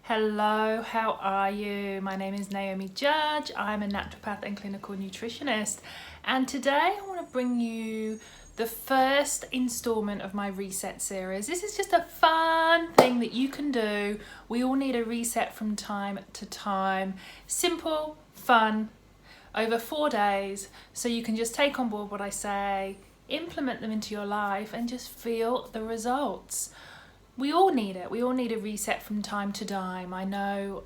Hello, how are you? My name is Naomi Judge. I'm a naturopath and clinical nutritionist, and today I want to bring you the first installment of my reset series. This is just a fun thing that you can do. We all need a reset from time to time. Simple, fun, over 4 days, so you can just take on board what I say, implement them into your life, and just feel the results. We all need it. We all need a reset from time to time. I know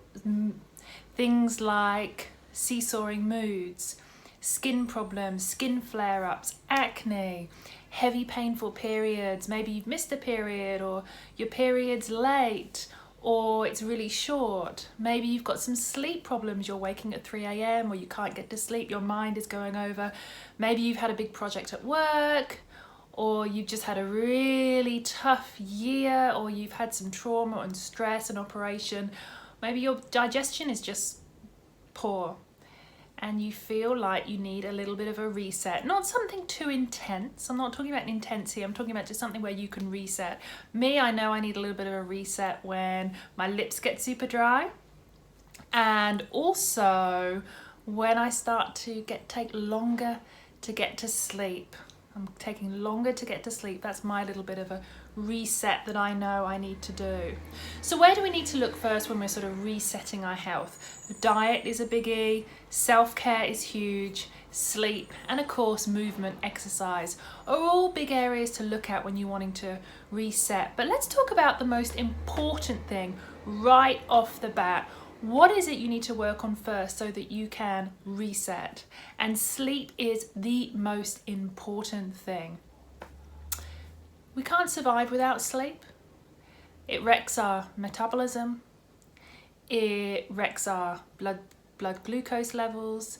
things like seesawing moods, skin problems, skin flare-ups, acne, heavy painful periods. Maybe you've missed a period, or your period's late, or it's really short. Maybe you've got some sleep problems. You're waking at 3 a.m. or you can't get to sleep. Your mind is going over. Maybe you've had a big project at work, or you've just had a really tough year, or you've had some trauma and stress and operation. Maybe your digestion is just poor and you feel like you need a little bit of a reset. Not something too intense. I'm not talking about intensity. I'm talking about just something where you can reset. Me, I know I need a little bit of a reset when my lips get super dry, and also when I start to take longer to get to sleep. I'm taking longer to get to sleep. That's my little bit of a reset that I know I need to do. So where do we need to look first when we're sort of resetting our health? Diet is a biggie, self-care is huge, sleep, and of course movement, exercise are all big areas to look at when you're wanting to reset. But let's talk about the most important thing right off the bat. What is it you need to work on first so that you can reset? And sleep is the most important thing. We can't survive without sleep. It wrecks our metabolism. It wrecks our blood glucose levels.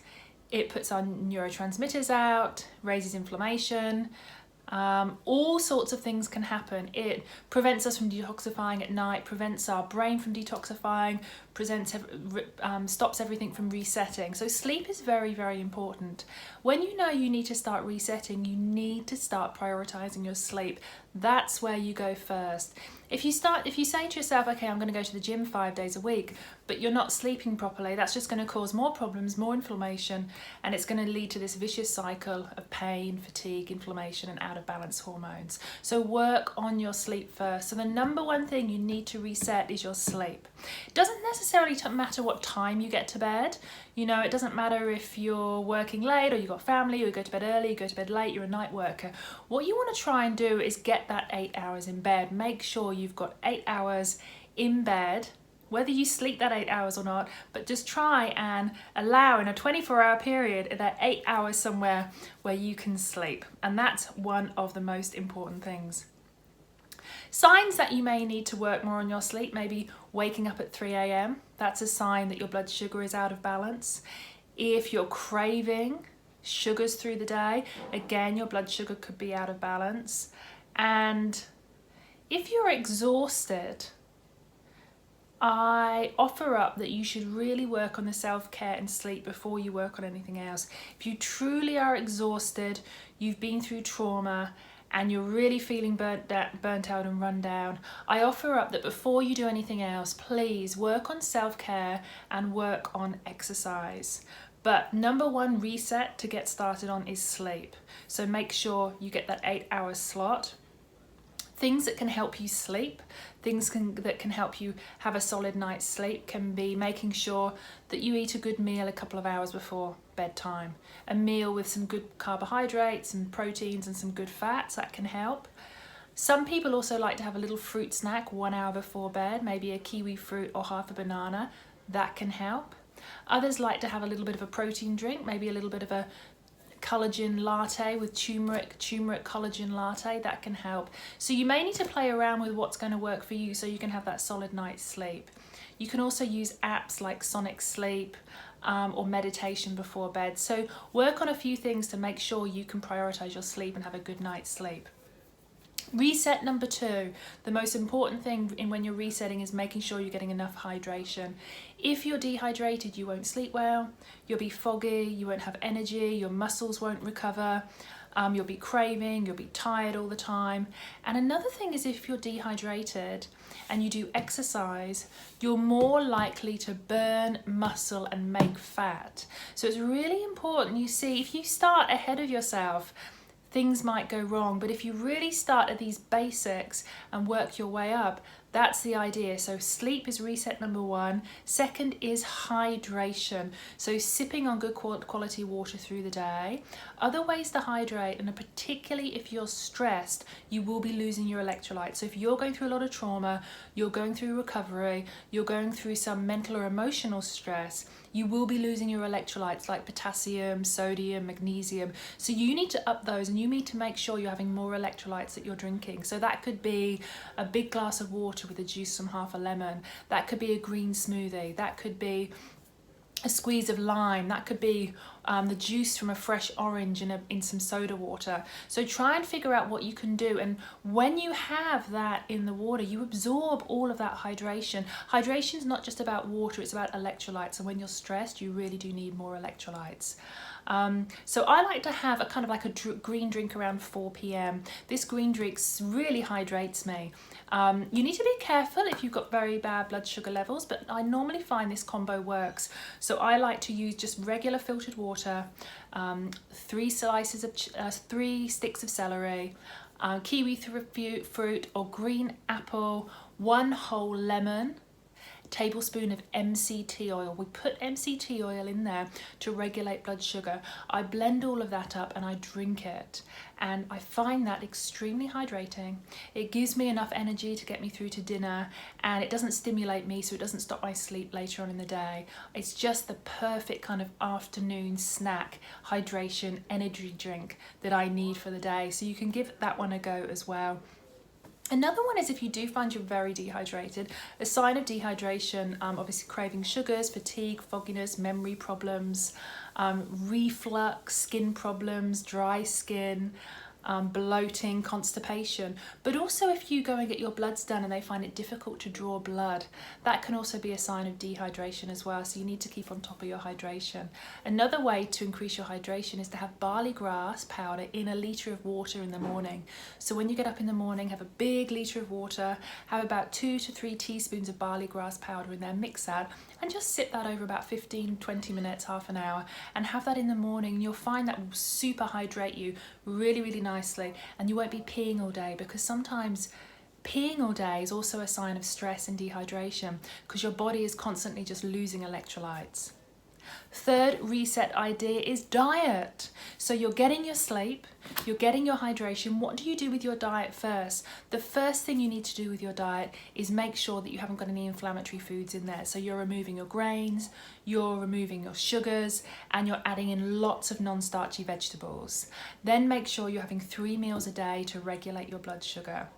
It puts our neurotransmitters out, raises inflammation. All sorts of things can happen. It prevents us from detoxifying at night, prevents our brain from detoxifying, stops everything from resetting. So sleep is very, very important. When you know you need to start resetting, you need to start prioritizing your sleep. That's where you go first. If you say to yourself, okay, I'm going to go to the gym 5 days a week, but you're not sleeping properly, that's just going to cause more problems, more inflammation, and it's going to lead to this vicious cycle of pain, fatigue, inflammation, and out of balance hormones. So work on your sleep first. So the number one thing you need to reset is your sleep. It doesn't necessarily matter what time you get to bed. It doesn't matter if you're working late, or you've got family, or you go to bed early, you go to bed late, you're a night worker. What you want to try and do is get that 8 hours in bed. Make sure you've got 8 hours in bed, whether you sleep that 8 hours or not, but just try and allow in a 24-hour period that 8 hours somewhere where you can sleep. And that's one of the most important things. Signs that you may need to work more on your sleep, maybe waking up at 3 a.m. That's a sign that your blood sugar is out of balance. If you're craving sugars through the day, again, your blood sugar could be out of balance. And if you're exhausted, I offer up that you should really work on the self-care and sleep before you work on anything else. If you truly are exhausted, you've been through trauma, and you're really feeling burnt out and run down, I offer up that before you do anything else, please work on self-care and work on exercise. But number one reset to get started on is sleep. So make sure you get that 8 hour slot. Things that can help you sleep, that can help you have a solid night's sleep can be making sure that you eat a good meal a couple of hours before bedtime. A meal with some good carbohydrates and proteins and some good fats, that can help. Some people also like to have a little fruit snack 1 hour before bed, maybe a kiwi fruit or half a banana. That can help. Others like to have a little bit of a protein drink, maybe a little bit of a collagen latte with turmeric collagen latte. That can help. So you may need to play around with what's going to work for you so you can have that solid night's sleep. You can also use apps like Sonic Sleep or meditation before bed. So work on a few things to make sure you can prioritize your sleep and have a good night's sleep. Reset number 2, the most important thing when you're resetting is making sure you're getting enough hydration. If you're dehydrated, you won't sleep well, you'll be foggy, you won't have energy, your muscles won't recover. You'll be craving, you'll be tired all the time. And another thing is, if you're dehydrated and you do exercise, you're more likely to burn muscle and make fat. So it's really important. You see, if you start ahead of yourself, things might go wrong, but if you really start at these basics and work your way up, that's the idea. So sleep is reset number one. Second is hydration. So sipping on good quality water through the day. Other ways to hydrate, and particularly if you're stressed, you will be losing your electrolytes. So if you're going through a lot of trauma, you're going through recovery, you're going through some mental or emotional stress, you will be losing your electrolytes like potassium, sodium, magnesium. So you need to up those, and you need to make sure you're having more electrolytes that you're drinking. So that could be a big glass of water with the juice from half a lemon. That could be a green smoothie. That could be a squeeze of lime. That could be the juice from a fresh orange in some soda water. So try and figure out what you can do, and when you have that in the water, you absorb all of that hydration. Hydration is not just about water, it's about electrolytes, and when you're stressed, you really do need more electrolytes. So I like to have a kind of like a green drink around 4 p.m. This green drink really hydrates me. You need to be careful if you've got very bad blood sugar levels, but I normally find this combo works. So I like to use just regular filtered water, 3 sticks of celery, kiwi fruit or green apple, 1 whole lemon, tablespoon of MCT oil. We put MCT oil in there to regulate blood sugar. I blend all of that up and I drink it, and I find that extremely hydrating. It gives me enough energy to get me through to dinner, and it doesn't stimulate me, so it doesn't stop my sleep later on in the day. It's just the perfect kind of afternoon snack, hydration, energy drink that I need for the day. So you can give that one a go as well. Another one is if you do find you're very dehydrated. A sign of dehydration, obviously craving sugars, fatigue, fogginess, memory problems, reflux, skin problems, dry skin, bloating, constipation. But also if you go and get your bloods done and they find it difficult to draw blood, that can also be a sign of dehydration as well. So you need to keep on top of your hydration. Another way to increase your hydration is to have barley grass powder in 1 litre of water in the morning. So when you get up in the morning, have a big litre of water, have about 2 to 3 teaspoons of barley grass powder in there, mix that, and just sip that over about 15-20 minutes, half an hour, and have that in the morning. You'll find that will super hydrate you really nicely, and you won't be peeing all day, because sometimes peeing all day is also a sign of stress and dehydration, because your body is constantly just losing electrolytes. Third reset idea is diet. So you're getting your sleep, you're getting your hydration. What do you do with your diet first? The first thing you need to do with your diet is make sure that you haven't got any inflammatory foods in there. So you're removing your grains, you're removing your sugars, and you're adding in lots of non-starchy vegetables. Then make sure you're having 3 meals a day to regulate your blood sugar.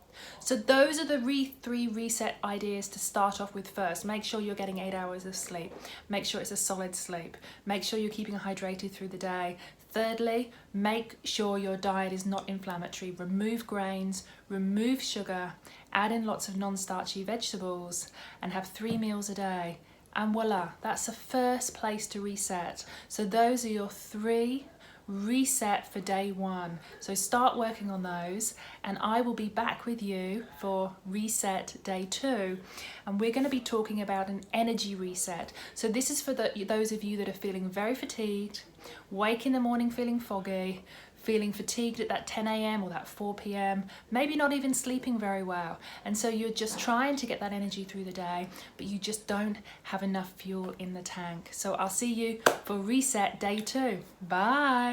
So those are the 3 reset ideas to start off with first. Make sure you're getting 8 hours of sleep. Make sure it's a solid sleep. Make sure you're keeping hydrated through the day. Thirdly, make sure your diet is not inflammatory. Remove grains, remove sugar, add in lots of non-starchy vegetables, and have 3 meals a day. And voila, that's the first place to reset. So those are your 3 reset for day 1. So start working on those, and I will be back with you for reset day 2, and we're going to be talking about an energy reset. So this is for those of you that are feeling very fatigued, wake in the morning feeling foggy, feeling fatigued at that 10 a.m. or that 4 p.m, maybe not even sleeping very well, and so you're just trying to get that energy through the day, but you just don't have enough fuel in the tank. So I'll see you for reset day 2. Bye.